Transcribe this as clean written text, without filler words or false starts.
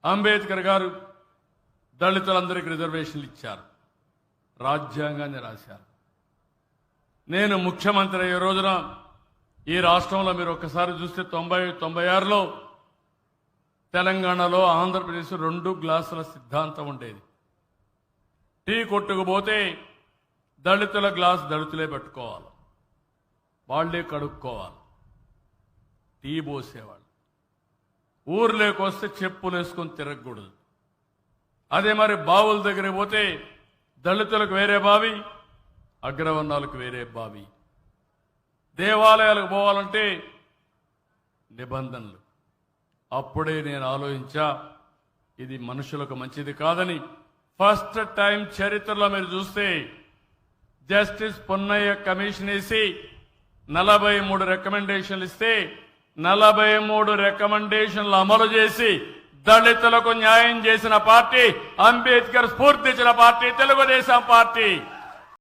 అంబేద్కర్ గారు దళితులందరికీ రిజర్వేషన్లు ఇచ్చారు, రాజ్యాంగాన్ని రాశారు. నేను ముఖ్యమంత్రి అయ్యే రోజున ఈ రాష్ట్రంలో మీరు ఒక్కసారి చూస్తే 96లో తెలంగాణలో ఆంధ్రప్రదేశ్ 2 గ్లాసుల సిద్ధాంతం ఉండేది. టీ కొట్టుకుపోతే దళితుల గ్లాస్ దళితులే పెట్టుకోవాలి, వాళ్లే కడుక్కోవాలి, టీ పోసేవాళ్ళు. ఊర్లోకి వస్తే చెప్పులు వేసుకొని తిరగకూడదు. అదే మరి బావుల దగ్గరికి పోతే దళితులకు వేరే బావి, అగ్రవర్ణాలకు వేరే బావి. దేవాలయాలకు పోవాలంటే నిబంధనలు. అప్పుడే నేను ఆలోచించా, ఇది మనుషులకు మంచిది కాదని. ఫస్ట్ టైం చరిత్రలో మీరు చూస్తే జస్టిస్ పొన్నయ్య కమిషన్ వేసి 43 రికమెండేషన్లు ఇస్తే 43 రికమెండేషన్లు అమలు చేసి దళితులకు న్యాయం చేసిన పార్టీ, అంబేద్కర్ స్ఫూర్తించిన పార్టీ తెలుగుదేశం పార్టీ.